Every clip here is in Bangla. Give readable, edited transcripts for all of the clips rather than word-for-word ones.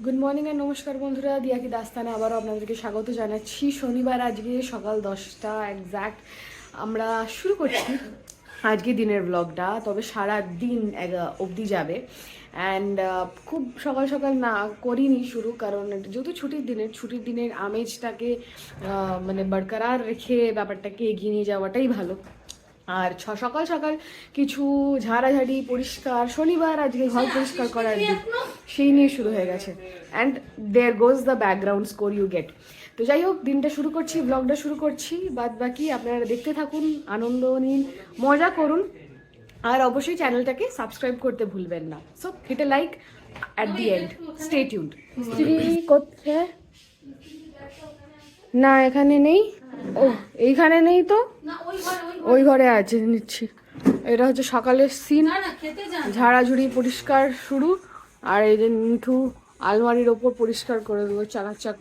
গুড মর্নিং আর নমস্কার বন্ধুরা, দিয়া কি দাস্তানে আবারও আপনাদেরকে স্বাগত জানাচ্ছি। শনিবার আজকে সকাল 10টা এক্স্যাক্ট আমরা শুরু করছি আজকে দিনের ব্লগটা। তবে সারা দিন অবধি যাবে অ্যান্ড খুব সকাল সকাল না করিনি শুরু, কারণ যেহেতু ছুটির দিনের আমেজটাকে মানে বরকরার রেখে ব্যাপারটাকে এগিয়ে নিয়ে যাওয়াটাই ভালো। আর সকাল সকাল কিছু ঝাড়াঝাড়ি পরিষ্কার, শনিবার আজকে ঘর পরিষ্কার করার দিন, সেই নিয়ে শুরু হয়ে গেছে। And there goes the background score you get. তো যাই হোক, দিনটা শুরু করছি, ব্লগটা শুরু করছি। বাদ বাকি আপনারা দেখতে থাকুন, আনন্দ নিন, মজা করুন, আর অবশ্যই চ্যানেলটাকে সাবস্ক্রাইব করতে ভুলবেন না। So hit a like at the end, stay tuned. স্ত্রী কোথায়? না এখানে নেই। ও এইখানে নেই তো, ওই ঘরে আছে, নিচ্ছি। এটা হচ্ছে সকালের সিন, ঝাড়াঝুড়ি পরিষ্কার শুরু। আর এই যে মিঠু আলমারির ওপর পরিষ্কার করে দেবো চাকাচাক।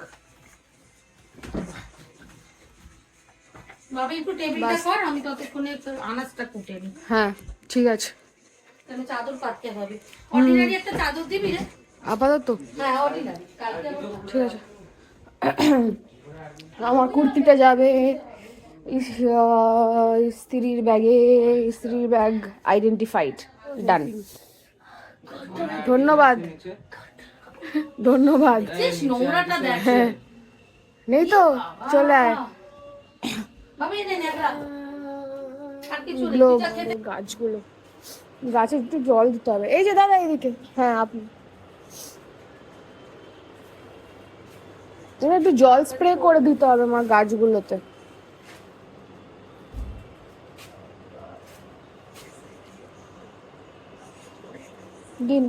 হ্যাঁ ঠিক আছে, আপাতত ঠিক আছে। আমার কুর্তিটা যাবে স্ত্রীর ব্যাগে, স্ত্রীর ব্যাগ আইডেন্টিফাইড, ডান। ধন্যবাদ ধন্যবাদ। হ্যাঁ নেই তো, চলে আয়। গাছগুলো, গাছে একটু জল দিতে হবে। এই যে দাদা এদিকে, হ্যাঁ আপনি একটু জল স্প্রে করে দিতে হবে আমার গাছগুলোতে। দিন,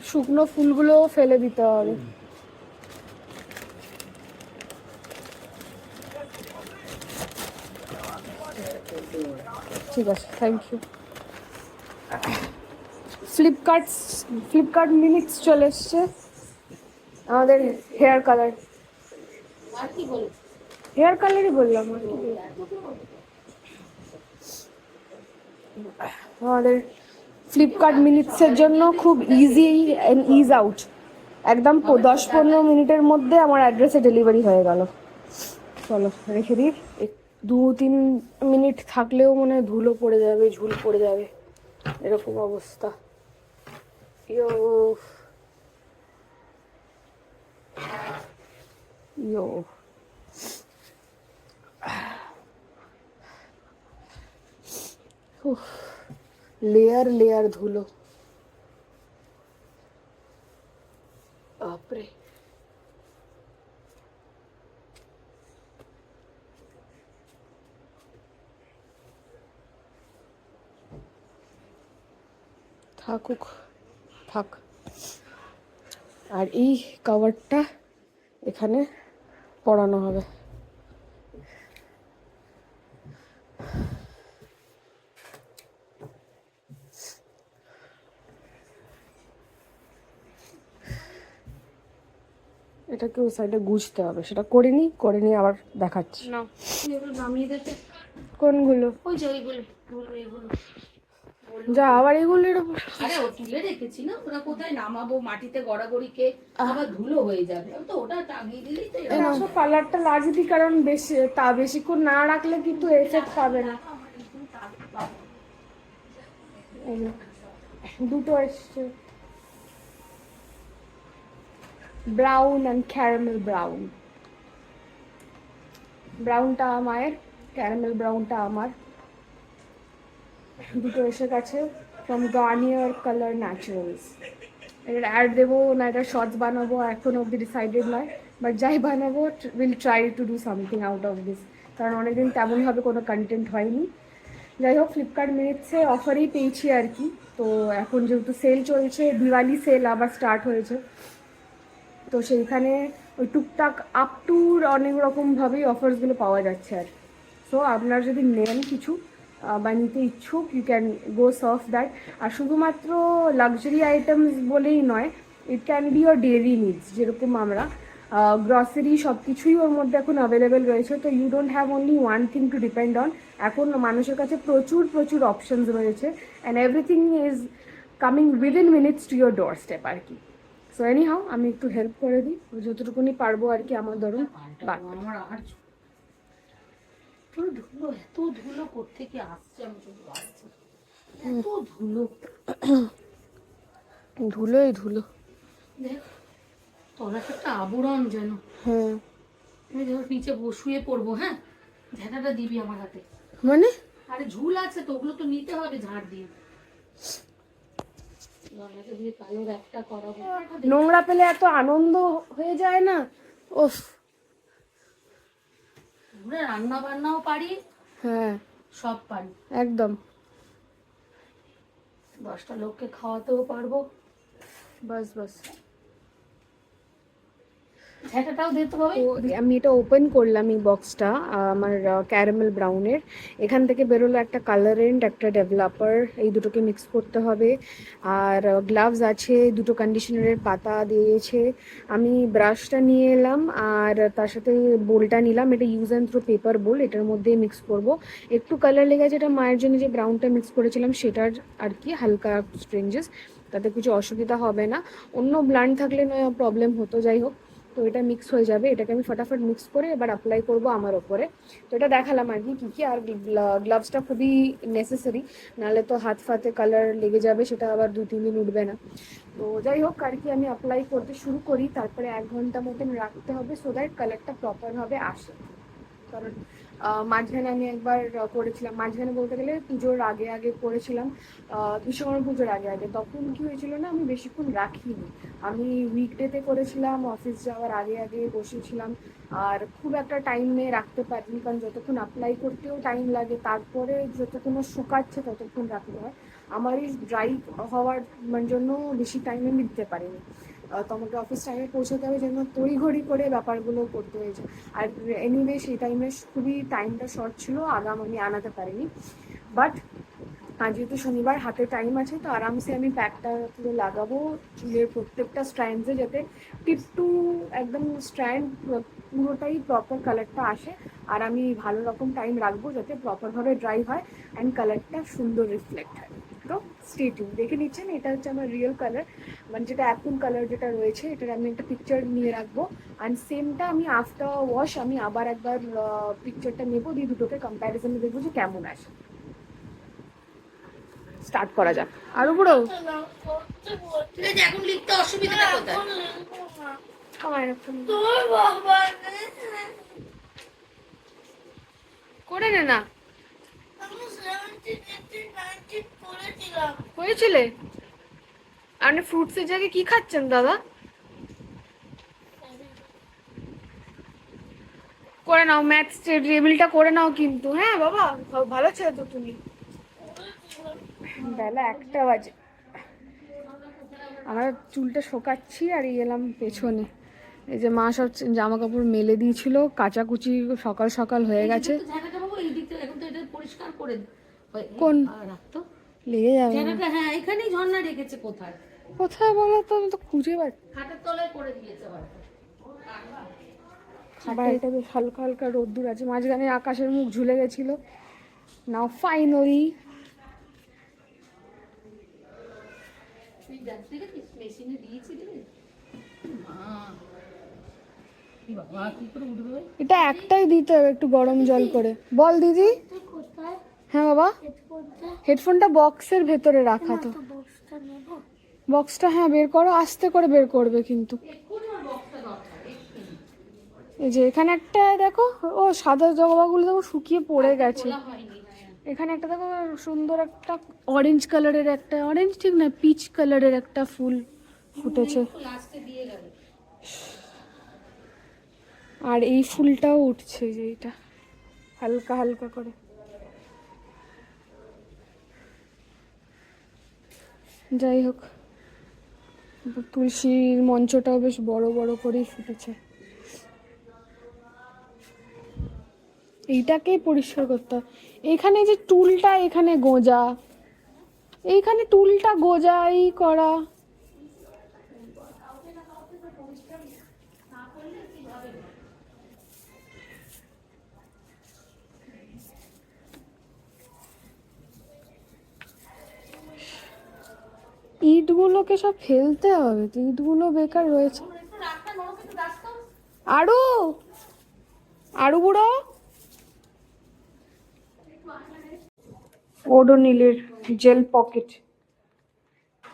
শুকনো ফুলগুলো ফেলে দিতে হবে। ঠিক আছে, থ্যাংক ইউ। ফ্লিপকার্ট মিনিটস চলে এসছে আমাদের হেয়ার কালারই বললাম। আমাদের ফ্লিপকার্ট মিনিটসের জন্য খুব ইজি অ্যান্ড ইজ আউট, একদম 10-15 মিনিটের মধ্যে আমার অ্যাড্রেসে ডেলিভারি হয়ে গেল। চলো রেখে দিই, 2-3 মিনিট থাকলেও মনে হয় ধুলো পড়ে যাবে, ঝুল পড়ে যাবে, এরকম অবস্থা। ইয়ো ইয়ো লেয়ার ধুলো, বাপরে। থাক। আর এই কভারটা এখানে পরানো হবে। এটাকে ওই সাইডে গুছতে হবে, সেটা করে নিই আবার দেখাচ্ছি। না কোনগুলো? ওই যে ওইগুলো, যা আবার এগুলো তুলে রেখেছি না, ওরা কোথায় নামাবো, মাটিতে গড়াগড়িকে আবার ধুলো হয়ে যাবে, তো ওটা টাঙিয়ে দিলেই তো। এরকম কালারটা লাগিয়ে দিই, কারণ বেশিক্ষণ না রাখলে কিন্তু এফেক্ট পাবে না। দুটো এসছে, ব্রাউন অ্যান্ড ক্যারামেল ব্রাউন। ব্রাউনটা মায়ের, ক্যারামেল ব্রাউনটা আমার। দুটো এসে গেছে ফ্রম গার্নিয়ার কালার ন্যাচারালস। এর অ্যাড দেবো না এটা শর্টস বানাবো এখন অবধি ডিসাইডেড নয়, বাট যাই বানাবো will try to do something out of this, কারণ অনেকদিন তেমনভাবে কোনো কন্টেন্ট হয়নি। যাই হোক, ফ্লিপকার্ট মিনিটসে অফারেই পেয়েছি আর কি। তো এখন যেহেতু সেল চলছে, দিওয়ালি সেল আবার স্টার্ট হয়েছে, তো সেইখানে ওই টুকটাক আপ টু অনেক রকমভাবেই অফার্সগুলো পাওয়া যাচ্ছে আর। সো আপনারা যদি নেন কিছু বা নিতে ইচ্ছুক, you can go surf that. আর শুধুমাত্র লাক্সারি আইটেমস বলেই নয়, it can be your daily needs, যেরকম আমরা গ্রসারি সব কিছুই ওর মধ্যে এখন অ্যাভেলেবেল রয়েছে। তো you don't have only one thing to depend on. এখন মানুষের কাছে প্রচুর অপশনস রয়েছে, and everything is coming within minutes to your doorstep আর কি। সো এনি হাউ আমি একটু হেল্প করে দিই যতটুকুনি পারবো আর কি, আমার ধরুন। আমার আর ধুলো, এত ধুলো কোত্থেকে আসছে আমি শুধু ভাবছি, এত ধুলো। ধুলোই ধুলো, দেখ তলাটা একটা আবরণ যেন। হ্যাঁ আমি ধর নিচে শুয়ে পড়বো, হ্যাঁ ঝাঁটাটা দিবি আমার হাতে। মানে আরে ঝুল আছে তো, ওগুলো তো নিতে হবে ঝাড় দিয়ে। গলাটা দিয়ে কালো একটা করাবো। নোংরা পেলে এত আনন্দ হয়ে যায় না, ওফ। আমরা রান্না বান্নাও পারি, হ্যাঁ সব পারি একদম। 10টা লোককে খাওয়াতেও পারবো। বাস বাস। ঝাঁটাটাও দিতে হবে। তো আমি এটা ওপেন করলাম এই বক্সটা, আমার ক্যারামেল ব্রাউনের। এখান থেকে বেরোলো একটা কালারেন্ট, একটা ডেভেলপার, এই দুটোকে মিক্স করতে হবে। আর গ্লাভস আছে, দুটো কন্ডিশনারের পাতা দিয়েছে। আমি ব্রাশটা নিয়ে এলাম আর তার সাথে বোলটা নিলাম, এটা ইউজ অ্যান্ড থ্রো পেপার বোল, এটার মধ্যে মিক্স করব। একটু কালার লেগেছে, এটা মায়ের জন্য যে ব্রাউনটা মিক্স করেছিলাম সেটার আর কি, হালকা স্ট্রেঞ্জেস, তাতে কিছু অসুবিধা হবে না। অন্য ব্ল্যান্ড থাকলে নয় প্রবলেম হতো, যাই হোক। তো এটা মিক্স হয়ে যাবে, এটাকে আমি ফটাফট মিক্স করে এবার অ্যাপ্লাই করব আমার ওপরে। তো এটা দেখালাম আর কি কী কী। আর গ্লাভসটা খুবই নেসেসারি, নাহলে তো হাত ফাতে কালার লেগে যাবে, সেটা আবার 2-3 দিন উঠবে না। তো যাই হোক আর কি, আমি অ্যাপ্লাই করতে শুরু করি, তারপরে 1 ঘন্টা মতন রাখতে হবে সো দ্যাট কালারটা প্রপারভাবে আসে। কারণ মাঝখানে আমি একবার করেছিলাম, মাঝখানে বলতে গেলে পুজোর আগে আগে করেছিলাম, বিশ্বকর্মা পুজোর আগে আগে। তখন কি হয়েছিল না, আমি বেশিক্ষণ রাখিনি। আমি উইকডেতে করেছিলাম, অফিস যাওয়ার আগে আগে বসেছিলাম, আর খুব একটা টাইমে রাখতে পারিনি, কারণ যতক্ষণ অ্যাপ্লাই করতেও টাইম লাগে, তারপরে যতক্ষণ শুকাচ্ছে ততক্ষণ রাখতে হয়। আমার এই ড্রাই হওয়ার জন্য বেশি টাইম আমি দিতে পারিনি। তো আমাকে অফিস টাইমে পৌঁছাতে হবে, যেন তড়িঘড়ি করে ব্যাপারগুলো করতে হয়েছে। আর এনিওয়ে সেই টাইমে খুবই টাইমটা শর্ট ছিল, আগাম আমি আনাতে পারিনি। বাট আজ যেহেতু শনিবার, হাতে টাইম আছে, তো আরামসে আমি প্যাকটা পুরো লাগাবো চুলের প্রত্যেকটা স্ট্র্যান্ডসে, যাতে টিপ টু একদম স্ট্র্যান্ড পুরোটাই প্রপার কালারটা আসে। আর আমি ভালো রকম টাইম রাখবো যাতে প্রপারভাবে ড্রাই হয় অ্যান্ড কালারটা সুন্দর রিফ্লেক্ট হয়। তো স্টে টিউন। দেখে নিচ্ছেন, এটা হচ্ছে আমার রিয়েল কালার, মানে যেটা অ্যাপ্রিল কালার যেটা রয়েছে, এটার আমি একটা পিকচার নিয়ে রাখবো। অ্যান্ড সেমটা আমি আফটার ওয়াশ আমি আবার একবার পিকচারটা নেবো, দিয়ে দুটোকে কম্প্যারিজনে দেখবো যে কেমন আসে। স্টার্ট করা যাক। আরো বুড়ো এখন লিখতে অসুবিধাটা কোথায়? করে নে না, হয়েছিলে। আপনি ফ্রুটসের জায়গায় কি খাচ্ছেন দাদা? করে নাও, ম্যাথস টেবিলটা করে নাও কিন্তু, হ্যাঁ বাবা, ভালো ছেলে তো তুমি। বেলা 1টা বাজে, আমরা চুলটা শোকাচ্ছি আর এলাম পেছনে। এই যে মা সব জামা কাপড় মেলে দিয়েছিল, কাচাকুচি সকাল সকাল হয়ে গেছে। পরিষ্কার করে কোন রাখতো লেগে যাবে? হ্যাঁ এখানেই ঝর্ণা রেখেছে। কোথায় কোথায় বলো তো, আমি তো খুঁজে পাচ্ছি। খাটের তলায় করে দিয়েছে হয়তো। বাড়িটা বেশ হালকা হালকা রোদ্দুর আছে, মাঝখানে আকাশের মুখ ঝুলে গেছিল। নাও ফাইনালি মেশিনে দিয়েছিলি? বাবা কি করে উঠবে? এটা একটাই দিতে হবে একটু গরম জল করে। বল দিদি। হ্যাঁ বাবা, হেডফোনটা বক্সের ভেতরে রাখা তো। বক্সটা হ্যাঁ বের করো, আস্তে করে বের করবে কিন্তু। এই যে এখানে একটা দেখো, ও সাদা জবাগুলো দেখো শুকিয়ে পড়ে গেছে। এখানে একটা দেখো সুন্দর একটা অরেঞ্জ কালারের, একটা অরেঞ্জ ঠিক না, পিচ কালারের একটা ফুল ফুটেছে। আর এই ফুলটাও উঠছে, যে এটা হালকা হালকা করে। যাই হোক, তুলসীর মঞ্চটাও বেশ বড় বড় করেই ফুটেছে। এইটাকেই পরিষ্কার করতে হয়। এইখানে যে টুলটা এখানে গোঁজা, এইখানে টুলটা গোঁজাই করা। ইটগুলোকে সব ফেলতে হবে তো, ইটগুলো বেকার রয়েছে। আরু, আরু বুড়ো, ওডোনিলের জেল পকেট।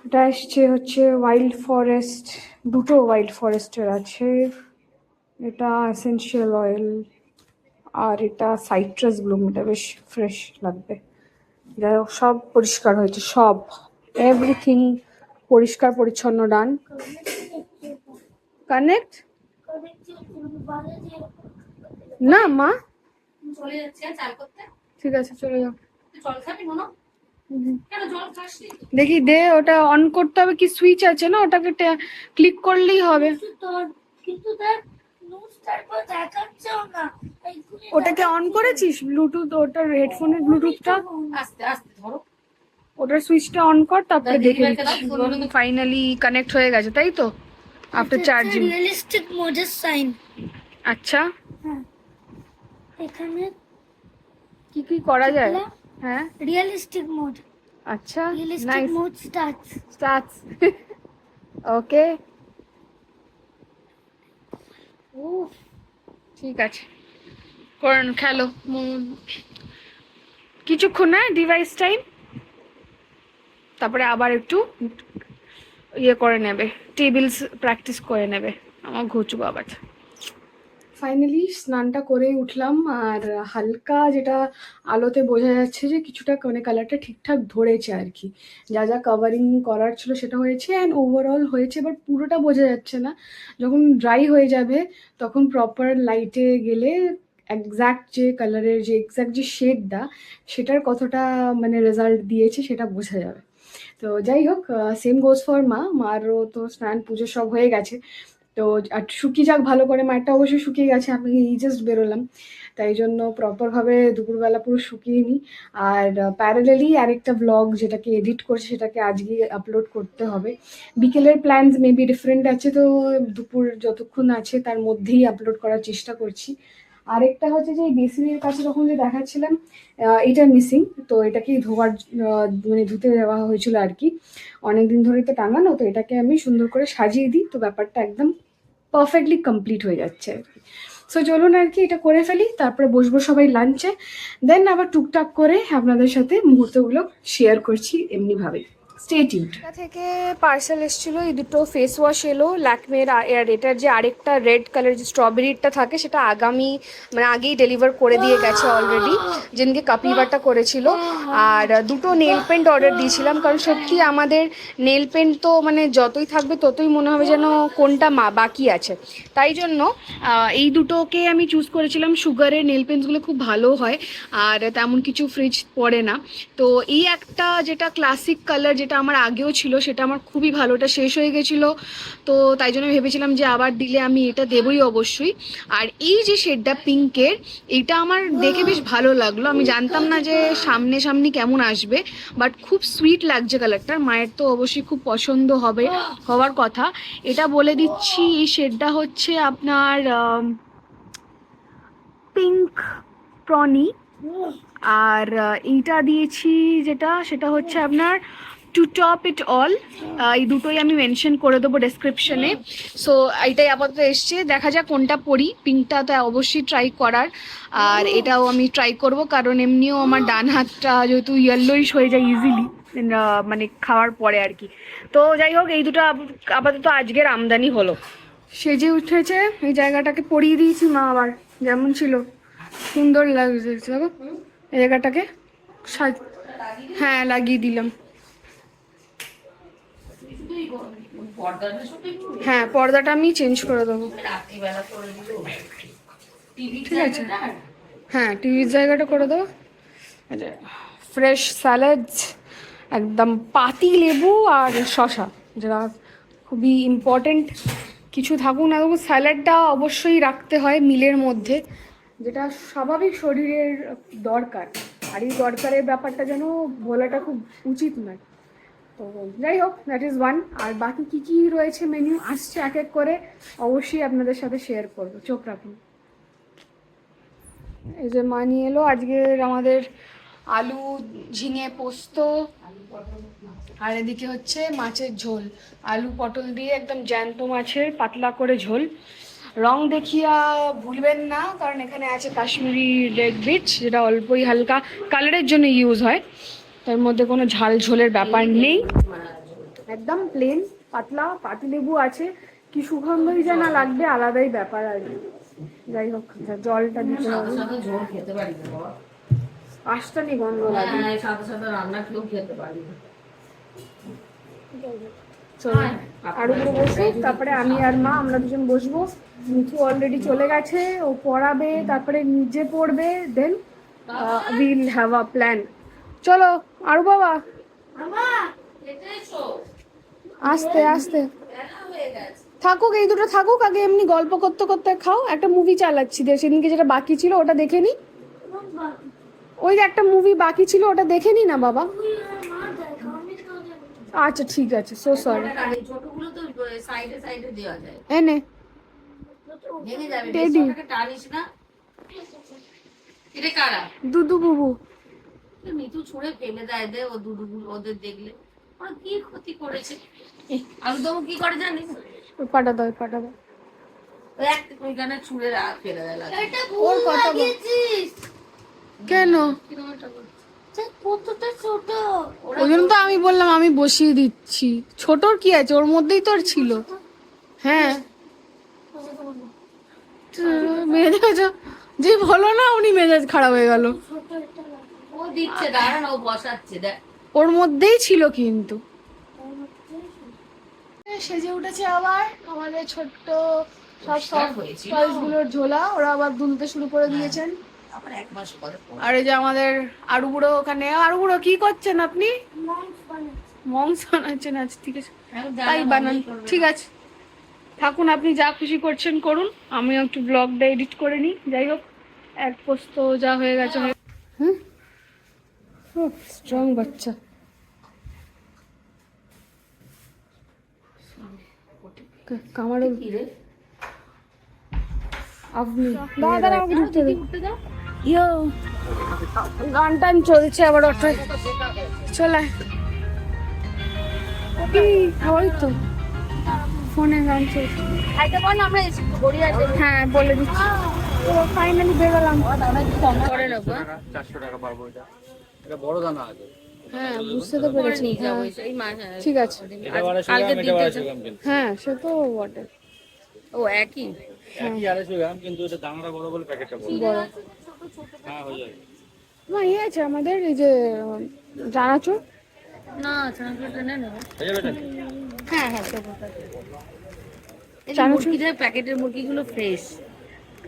এটা এসছে হচ্ছে ওয়াইল্ড ফরেস্ট, দুটো ওয়াইল্ড ফরেস্টের আছে। এটা এসেনশিয়াল অয়েল, আর এটা সাইট্রাস ব্লুম, এটা বেশ ফ্রেশ লাগবে। যাই হোক, সব পরিষ্কার হয়েছে, সব এভরিথিং পরিষ্কার পরিচ্ছন্ন ডান। কানেক্ট না মা, চলে যাচ্ছে চাল করতে। ঠিক আছে চলে যাও। জল খাবি না? কেন জল খাসনি? দেখি দে, ওটা অন করতে হবে কি, সুইচ আছে না, ওটাকে ক্লিক করলেই হবে। কিন্তু দেখ তারপর দেখাচ্ছেও না। ওটাকে অন করেছিস ব্লুটুথ, ওটার হেডফোনের ব্লুটুথটা? আস্তে আস্তে ধরো, ওটার সুইচটা অন কর, তারপরে দেখে নিচ্ছি। ফাইনালি কানেক্ট হয়ে গেছে তাই তো, আফটার চার্জিং। রিয়েলিস্টিক মোডের সাইন। আচ্ছা, এখানে কি কি করা যায়? হ্যাঁ, রিয়েলিস্টিক মোড, আচ্ছা, realistic nice, mode starts. Starts. Okay, ঠিক আছে, করুন খেলো কিছুক্ষণ, না ডিভাইস টাইম, তারপরে আবার একটু ইয়ে করে নেবে, টেবিলস প্র্যাকটিস করে নেবে। আমার ঘুচবো আবার। ফাইনালি স্নানটা করেই উঠলাম, আর হালকা যেটা আলোতে বোঝা যাচ্ছে যে কিছুটা মানে কালারটা ঠিকঠাক ধরেছে আর কি। যা যা কাভারিং করার ছিল সেটা হয়েছে, অ্যান্ড ওভারঅল হয়েছে, বাট পুরোটা বোঝা যাচ্ছে না। যখন ড্রাই হয়ে যাবে তখন প্রপার লাইটে গেলে এক্স্যাক্ট যে কালারের যে এক্স্যাক্ট যে শেডটা, সেটার কতটা মানে রেজাল্ট দিয়েছে সেটা বোঝা যাবে। তো যাই হোক, সেম গোজ ফর মারও তো স্নান পুজো সব হয়ে গেছে। তো আর শুকিয়ে যাক ভালো করে, মায়েরটা অবশ্যই শুকিয়ে গেছে, আমি জাস্ট বেরোলাম, তাই জন্য প্রপারভাবে দুপুরবেলা পুরো শুকিয়ে নিই। আর প্যারালেলি আরেকটা ব্লগ যেটাকে এডিট করছি সেটাকে আজকে আপলোড করতে হবে। বিকেলের প্ল্যানস মেবি ডিফারেন্ট আছে, তো দুপুর যতক্ষণ আছে তার মধ্যেই আপলোড করার চেষ্টা করছি। আরেকটা হচ্ছে যে এই বেসিনের কাছে যখন যে দেখাচ্ছিলাম, এটা মিসিং, তো এটাকেই ধোয়ার মানে ধুতে দেওয়া হয়েছিল আর কি, অনেকদিন ধরেই তো টাঙানো, তো এটাকে আমি সুন্দর করে সাজিয়ে দিই, তো ব্যাপারটা একদম পারফেক্টলি কমপ্লিট হয়ে যাচ্ছে আর কি। সো চলুন আর কি এটা করে ফেলি, তারপরে বসবো সবাই লাঞ্চে, দেন আবার টুকটাক করে আপনাদের সাথে মুহূর্তগুলো শেয়ার করছি এমনিভাবে। Stay tuned. থেকে পার্সেল এসেছিলো, এই দুটো ফেস ওয়াশ এলো ল্যাকমের, আর এটার যে আরেকটা রেড কালার যে স্ট্রবেরিটা থাকে সেটা আগামী মানে আগেই ডেলিভার করে দিয়ে গেছে অলরেডি, যেদিনকে কাপিবারটা করেছিল। আর দুটো নেল পেন্ট অর্ডার দিয়েছিলাম, কারণ সত্যি আমাদের নেল পেন্ট তো মানে যতই থাকবে ততই মনে হবে যেন কোনটা বাকি আছে, তাই জন্য এই দুটোকে আমি চুজ করেছিলাম। সুগারের নেল পেন্টসগুলো খুব ভালো হয়, আর তেমন কিছু ফ্রিজ পড়ে না। তো এই একটা যেটা ক্লাসিক কালার, যেটা আমার আগেও ছিল, সেটা আমার খুবই ভালো, ওটা শেষ হয়ে গেছিলো, তো তাই জন্য ভেবেছিলাম যে আবার দিলে আমি এটা দেবই অবশ্যই। আর এই যে শেডটা পিঙ্কের, এটা আমার দেখে বেশ ভালো লাগলো, আমি জানতাম না যে সামনাসামনি কেমন আসবে, বাট খুব সুইট লাগছে কালারটা, মায়ের তো অবশ্যই খুব পছন্দ হবে, হওয়ার কথা। এটা বলে দিচ্ছি, এই শেডটা হচ্ছে আপনার পিঙ্ক প্রনি, আর এইটা দিয়েছি যেটা, সেটা হচ্ছে আপনার টু টপ ইট অল। এই দুটোই আমি মেনশন করে দেবো ডেসক্রিপশনে। সো এইটাই আপাতত এসছে, দেখা যাক কোনটা পরি। পিঙ্কটা তো অবশ্যই ট্রাই করার, আর এটাও আমি ট্রাই করব, কারণ এমনিও আমার ডান হাতটা যেহেতু ইয়েলোইশ হয়ে যায় ইজিলি মানে খাওয়ার পরে আর কি। তো যাই হোক, এই দুটো আপাতত আজকের আমদানি হলো। সেজে উঠেছে, এই জায়গাটাকে পরিয়ে দিয়েছি মা আবার, যেমন ছিল সুন্দর লাগছে। দেখো এই জায়গাটাকে হ্যাঁ লাগিয়ে দিলাম। হ্যাঁ, পর্দাটা আমি চেঞ্জ করে দেবো, ঠিক আছে। হ্যাঁ, টিভির জায়গাটা করে দেবো। ফ্রেশ স্যালাডস, একদম পাতি লেবু আর শশা, যেটা খুবই ইম্পর্টেন্ট। কিছু থাকুক না থাকুক, স্যালাডটা অবশ্যই রাখতে হয় মিলের মধ্যে, যেটা স্বাভাবিক শরীরের দরকার, আর এই দরকারের ব্যাপারটা যেন বলাটা খুব উচিত নয়। তো যাই হোক, দ্যাট ইজ ওয়ান। আর বাকি কী কী রয়েছে মেনু আসছে এক এক করে, অবশ্যই আপনাদের সাথে শেয়ার করবো, চোখ রাখুন। এই যে মা নিয়ে এলো আজকের আমাদের আলু ঝিঙে পোস্ত, আর এদিকে হচ্ছে মাছের ঝোল, আলু পটল দিয়ে একদম জ্যান্ত মাছের পাতলা করে ঝোল। রং দেখিয়া ভুলবেন না, কারণ এখানে আছে কাশ্মীরি রেড বিচ, যেটা অল্পই হালকা কালারের জন্য ইউজ হয়। তার মধ্যে কোনো ঝাল ঝোলের ব্যাপার নেই, একদম প্লেন পাতলা। পাতিলেবু আছে, কি সুগন্ধই যেন লাগবে, আলাদাই ব্যাপার আর কি। যাই হোক, জলটা দিতে হবে। সাথে ঝোল খেতে পারি না বাবা, আষ্টানি গন্ধ লাগে। হ্যাঁ সাথে সাথে রান্না কেউ খেতে পারি না। চলো আরুগুলো বসুক, তারপরে আমি আর মা আমরা দুজন বসবো। মিঠু অলরেডি চলে গেছে, ও পড়াবে, তারপরে নিজে পড়বে, then will have a plan. চলো আরু বাবা, আস্তে আস্তে থাকুক, এই দুটো থাকুক, আগে এমনি গল্প করতে করতে খাও। একটা মুভি চালাচ্ছি, সেদিনকে যেটা বাকি ছিল ওটা দেখে নি। ওই যে একটা মুভি বাকি ছিল, ওটা দেখে নি না বাবা। আচ্ছা ঠিক আছে, সো সরি। ছোটগুলো তো সাইডে সাইডে দেওয়া যায়, এনে ভেঙে যাবে, টেডি। বেশি ওটাকে টানিস না। এটা কারা? দুদু বুবু। মিঠু ছুঁড়ে ফেলে দেয়, দে ও দুদুগুলো ওদের দেখলে ওরা কি ক্ষতি করেছে। আলু দম কি করে জানিস? পাটা দাও, পাটা দাও। ওই এক ওইখানে ছুঁড়ে ফেলে দেয় লাগে। ওর কথা বল। কেন? কিরকম একটা করছে। কতটা ছোট। ওই জন্য তো আমি বললাম আমি বসিয়ে দিচ্ছি। ছোটর কি আছে, ওর মধ্যেই তো আর ছিল। হ্যাঁ মেজাজ যে বলো না, উনি মেজাজ খারাপ হয়ে গেল। ও দিচ্ছে, দাঁড়ান ও বসাচ্ছে, দেখ ওর মধ্যেই ছিল কিন্তু। সেজে উঠেছে আবার আমাদের ছোট্ট সব সব টয়েসগুলোর ঝোলা, ওরা আবার দুলতে শুরু করে দিয়েছেন। আবার এক মাস পরে আর এই যে আমাদের আরু বুড়ো ওখানে। আরু বুড়ো কি করছেন আপনি? মংস বানাচ্ছেন? আচ্ছা ঠিক আছে, তাই বানান, ঠিক আছে থাকুন, আপনি যা খুশি করছেন করুন, আমিও একটু ব্লগটা এডিট করে নিই। যাই হোক, এক পোস্ত যা হয়ে গেছে। হুম, স্ট্রং বাচ্চা। কামারও কি রে? আপনি দাদা আমাকে ঢুকতে দে। ইয়ো গান টান চলছে আবার অটোয়, চলে ওই তো ফোনে গান চলছে। হ্যাঁ বলে দিচ্ছি। তো ফাইনালি বেরোলাম। করে নেবো, 400 টাকা পাবো। এটা বড় দানা আছে। হ্যাঁ বুঝতে তো পেরেছি। নিয়ে যাবো হ্যাঁ, এই মাস। ঠিক আছে। এটা 250 কালকে গ্রাম, এটা দিতে 250 গ্রাম কিন্তু। হ্যাঁ সে তো বটে। ও একই। একই 250 গ্রাম, কিন্তু এটা দানাটা বড় বলে প্যাকেটটা বড়। বড় হ্যাঁ হয়ে যাবে। মা ইয়ে আছে আমাদের এই যে জানাচুর। না চানাচুরটা নেই না। হয়ে যাবে এটা? হ্যাঁ হ্যাঁ এই যে মুরগিটার প্যাকেটের মুরগিগুলো ফ্রেশ,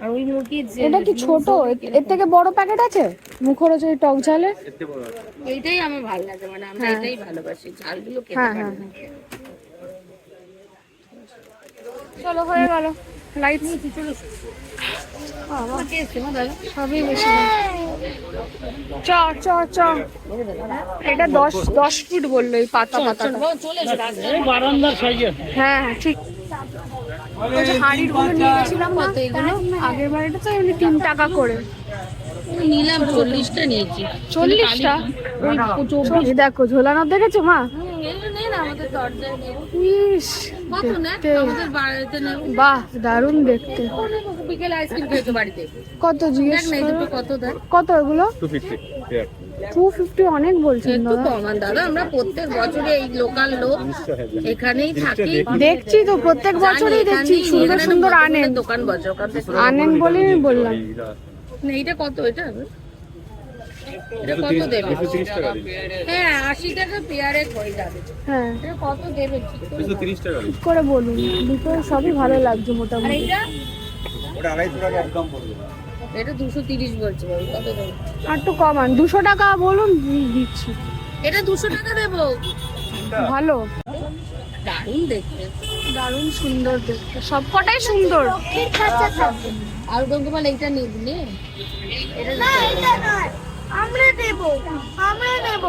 আর ওই মুরগির যে এটা কি ছোট? এর থেকে বড় প্যাকেট আছে মুখরোচক টক ঝালে? এতে বড় আছে। এইটাই আমার ভালো লাগে, মানে আমরা হ্যাঁ। এটাই ভালোবাসি, ঝালগুলো খেতে হ্যাঁ পারি হ্যাঁ না। চলো হয়ে গেল লাইট। সবই বেশি চ চ চ। এটা 10 ফুট বললো এই পাতা পাতাটা। চলে এসো রাস্তায়। হ্যাঁ হ্যাঁ ঠিক। ওই যে হাঁড়ির গুলো নিয়ে গেছিলাম না এগুলো, আগের বার এটা তো এমনি 3 টাকা করে। নিলাম 40টা নিয়েছি। 40টা? এই দেখো ঝোলানো দেখেছো মা? এগুলো নেই না আমাদের দরজায় নেই। ইস কত না দেখতে আমাদের বাড়িতে নেই। বাহ দারুণ দেখতে। বিকেলে আইসক্রিম খেয়েছো বাড়িতে, কত জিজ্ঞেস দেখ না এই করো? দুটো কত দেয়। কত এগুলো? 250 250 অনেক বলছেন একটু দাদা। কমান দাদা, আমরা প্রত্যেক বছরে এই লোকাল লোক এখানেই থাকি। দেখছি তো প্রত্যেক বছরই দেখছি সুন্দর সুন্দর আনেন। দোকান বছর ওখান থেকে আনেন বলে আমি বললাম। না, এইটা কত? এটা এটা কত দেবে? 230 টাকা দিন। হ্যাঁ 80 টাকা পেয়ারে হয়ে যাবে। হ্যাঁ এটা কত দেবে ঠিক করে? 230 টাকা দিন। ঠিক করে বলুন, দুটো সবই ভালো লাগছে আর মোটামুটি। এইটা ওটা 250 টাকা একদম পড়বে। এটা 230 বলছে বাবু, কত দেবে? আর একটু কমান, 200 টাকা বলুন দিচ্ছি। এটা 200 টাকা দেবো। ভালো, দারুণ দেখতে। দারুণ সুন্দর দেখতে, সবকটাই সুন্দর। আর গোপাল এইটা নিবি নে। এটা আমরা দেব, আমরা নেব।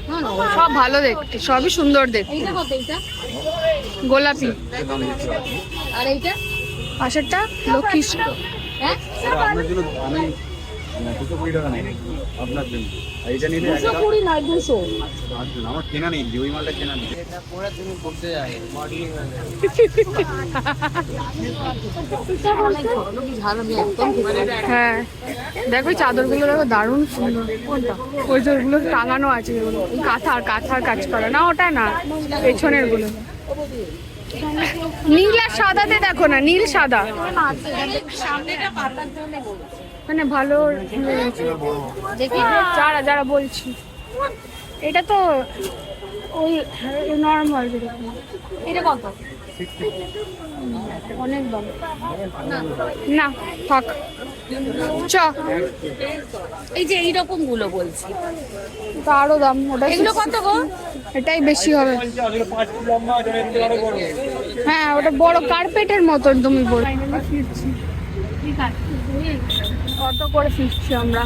না না সব ভালো দেখতে, সবই সুন্দর দেখতে। এইটা কত? এইটা গোলাপি আর এইটা পাশেরটা লক্ষ্মী। হ্যাঁ ওটা আপনার জন্য আমি 220 টাকা নেই আপনার জন্য। আর এটা নিলে 220 নয় 200। আমার কেনা নেই, ওই মালটা কেনা নেই। হ্যাঁ দেখো এই চাদরগুলো দেখো দারুণ সুন্দর। কোনটা? ওই যে ওইগুলো টাঙানো আছে, এগুলো কাঁথার কাজ করা না, ওটা না, পেছনের গুলো নীল আর সাদাতে দেখো না, নীল সাদা মানে ভালো যারা যারা বলছি। এটা তো ওই নর্মাল যেরকম। এটা কত? অনেক দাম না, থাক চ। এই যে এইরকম গুলো বলছি, ওটা আরো দাম। ওটা এগুলো কত গো? এটাই বেশি হবে। হ্যাঁ ওটা বড় কার্পেটের মতন তুমি বল। ঠিক আছে, কত করে ফিরছি আমরা?